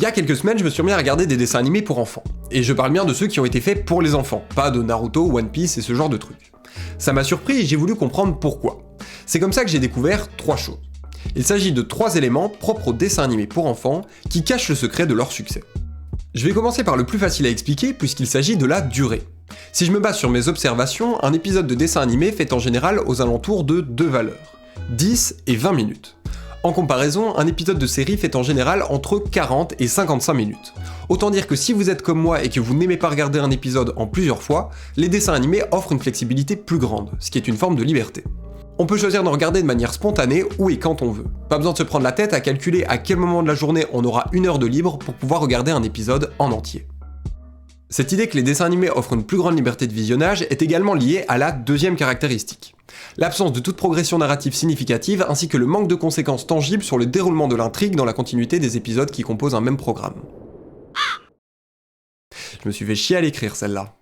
Il y a quelques semaines, je me suis mis à regarder des dessins animés pour enfants. Et je parle bien de ceux qui ont été faits pour les enfants, pas de Naruto, One Piece et ce genre de trucs. Ça m'a surpris et j'ai voulu comprendre pourquoi. C'est comme ça que j'ai découvert 3 choses. Il s'agit de 3 éléments propres aux dessins animés pour enfants qui cachent le secret de leur succès. Je vais commencer par le plus facile à expliquer puisqu'il s'agit de la durée. Si je me base sur mes observations, un épisode de dessin animé fait en général aux alentours de 2 valeurs, 10 et 20 minutes. En comparaison, un épisode de série fait en général entre 40 et 55 minutes. Autant dire que si vous êtes comme moi et que vous n'aimez pas regarder un épisode en plusieurs fois, les dessins animés offrent une flexibilité plus grande, ce qui est une forme de liberté. On peut choisir d'en regarder de manière spontanée où et quand on veut. Pas besoin de se prendre la tête à calculer à quel moment de la journée on aura 1 heure de libre pour pouvoir regarder un épisode en entier. Cette idée que les dessins animés offrent une plus grande liberté de visionnage est également liée à la deuxième caractéristique. L'absence de toute progression narrative significative ainsi que le manque de conséquences tangibles sur le déroulement de l'intrigue dans la continuité des épisodes qui composent un même programme. Je me suis fait chier à l'écrire celle-là.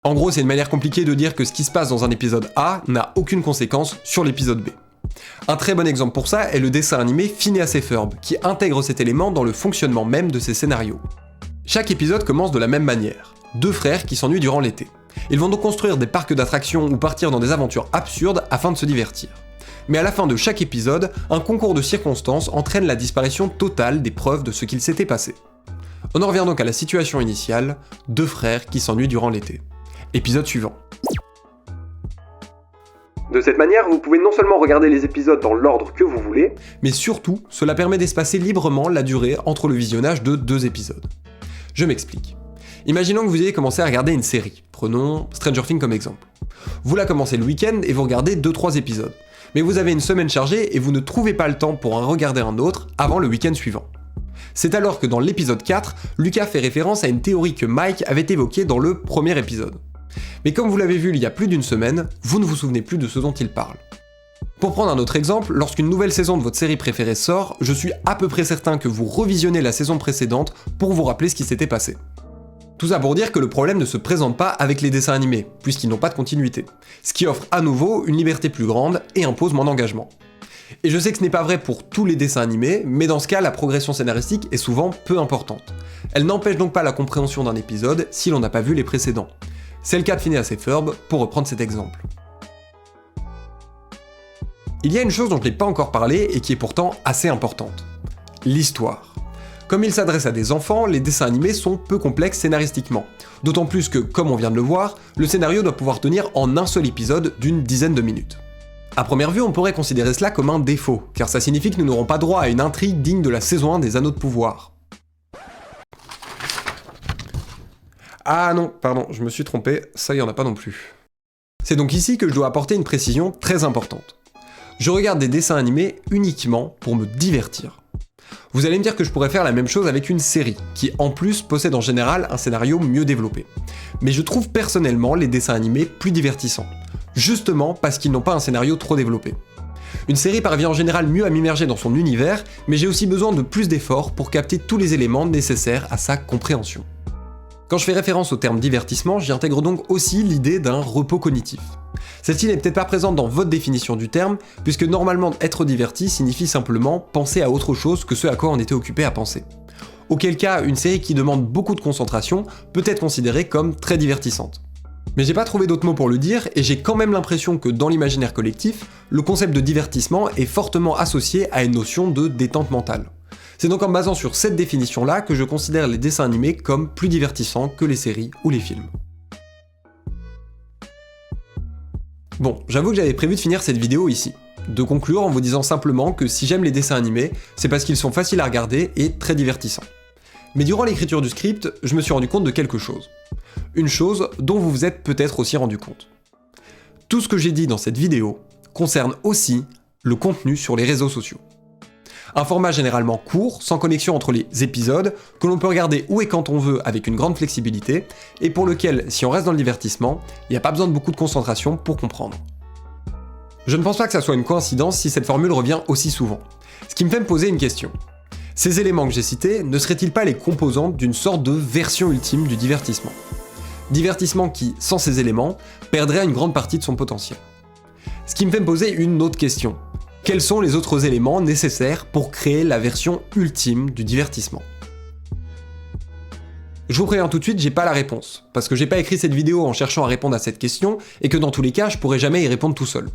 En gros, c'est une manière compliquée de dire que ce qui se passe dans un épisode A n'a aucune conséquence sur l'épisode B. Un très bon exemple pour ça est le dessin animé Phineas et Ferb, qui intègre cet élément dans le fonctionnement même de ses scénarios. Chaque épisode commence de la même manière. 2 frères qui s'ennuient durant l'été. Ils vont donc construire des parcs d'attractions ou partir dans des aventures absurdes afin de se divertir. Mais à la fin de chaque épisode, un concours de circonstances entraîne la disparition totale des preuves de ce qu'il s'était passé. On en revient donc à la situation initiale, 2 frères qui s'ennuient durant l'été. Épisode suivant. De cette manière, vous pouvez non seulement regarder les épisodes dans l'ordre que vous voulez, mais surtout, cela permet d'espacer librement la durée entre le visionnage de 2 épisodes. Je m'explique. Imaginons que vous ayez commencé à regarder une série, prenons Stranger Things comme exemple. Vous la commencez le week-end et vous regardez 2-3 épisodes, mais vous avez une semaine chargée et vous ne trouvez pas le temps pour en regarder un autre avant le week-end suivant. C'est alors que dans l'épisode 4, Lucas fait référence à une théorie que Mike avait évoquée dans le premier épisode. Mais comme vous l'avez vu il y a plus d'1 semaine, vous ne vous souvenez plus de ce dont il parle. Pour prendre un autre exemple, lorsqu'une nouvelle saison de votre série préférée sort, je suis à peu près certain que vous revisionnez la saison précédente pour vous rappeler ce qui s'était passé. Tout ça pour dire que le problème ne se présente pas avec les dessins animés, puisqu'ils n'ont pas de continuité, ce qui offre à nouveau une liberté plus grande et impose moins d'engagement. Et je sais que ce n'est pas vrai pour tous les dessins animés, mais dans ce cas, la progression scénaristique est souvent peu importante. Elle n'empêche donc pas la compréhension d'un épisode si l'on n'a pas vu les précédents. C'est le cas de Phineas et Ferb, pour reprendre cet exemple. Il y a une chose dont je n'ai pas encore parlé et qui est pourtant assez importante. L'histoire. Comme il s'adresse à des enfants, les dessins animés sont peu complexes scénaristiquement. D'autant plus que, comme on vient de le voir, le scénario doit pouvoir tenir en un seul épisode d'une dizaine de minutes. À première vue, on pourrait considérer cela comme un défaut, car ça signifie que nous n'aurons pas droit à une intrigue digne de la saison 1 des Anneaux de Pouvoir. Ah non, pardon, je me suis trompé, ça y en a pas non plus. C'est donc ici que je dois apporter une précision très importante. Je regarde des dessins animés uniquement pour me divertir. Vous allez me dire que je pourrais faire la même chose avec une série, qui en plus possède en général un scénario mieux développé. Mais je trouve personnellement les dessins animés plus divertissants, justement parce qu'ils n'ont pas un scénario trop développé. Une série parvient en général mieux à m'immerger dans son univers, mais j'ai aussi besoin de plus d'efforts pour capter tous les éléments nécessaires à sa compréhension. Quand je fais référence au terme divertissement, j'y intègre donc aussi l'idée d'un repos cognitif. Celle-ci n'est peut-être pas présente dans votre définition du terme, puisque normalement être diverti signifie simplement penser à autre chose que ce à quoi on était occupé à penser. Auquel cas, une série qui demande beaucoup de concentration peut être considérée comme très divertissante. Mais j'ai pas trouvé d'autre mot pour le dire, et j'ai quand même l'impression que dans l'imaginaire collectif, le concept de divertissement est fortement associé à une notion de détente mentale. C'est donc en me basant sur cette définition-là que je considère les dessins animés comme plus divertissants que les séries ou les films. Bon, j'avoue que j'avais prévu de finir cette vidéo ici. De conclure en vous disant simplement que si j'aime les dessins animés, c'est parce qu'ils sont faciles à regarder et très divertissants. Mais durant l'écriture du script, je me suis rendu compte de quelque chose. Une chose dont vous vous êtes peut-être aussi rendu compte. Tout ce que j'ai dit dans cette vidéo concerne aussi le contenu sur les réseaux sociaux. Un format généralement court, sans connexion entre les épisodes, que l'on peut regarder où et quand on veut avec une grande flexibilité, et pour lequel, si on reste dans le divertissement, il n'y a pas besoin de beaucoup de concentration pour comprendre. Je ne pense pas que ça soit une coïncidence si cette formule revient aussi souvent. Ce qui me fait me poser une question. Ces éléments que j'ai cités ne seraient-ils pas les composantes d'une sorte de version ultime du divertissement ? Divertissement qui, sans ces éléments, perdrait une grande partie de son potentiel. Ce qui me fait me poser une autre question. Quels sont les autres éléments nécessaires pour créer la version ultime du divertissement ? Je vous préviens tout de suite, j'ai pas la réponse, parce que j'ai pas écrit cette vidéo en cherchant à répondre à cette question, et que dans tous les cas, je pourrais jamais y répondre tout seul.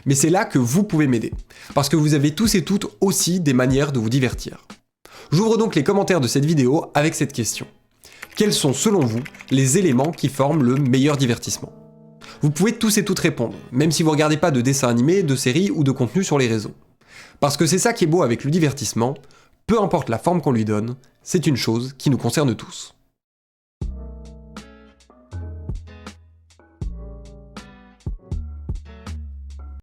Mais c'est là que vous pouvez m'aider, parce que vous avez tous et toutes aussi des manières de vous divertir. J'ouvre donc les commentaires de cette vidéo avec cette question. Quels sont selon vous les éléments qui forment le meilleur divertissement? Vous pouvez tous et toutes répondre, même si vous regardez pas de dessins animés, de séries ou de contenu sur les réseaux. Parce que c'est ça qui est beau avec le divertissement, peu importe la forme qu'on lui donne, c'est une chose qui nous concerne tous.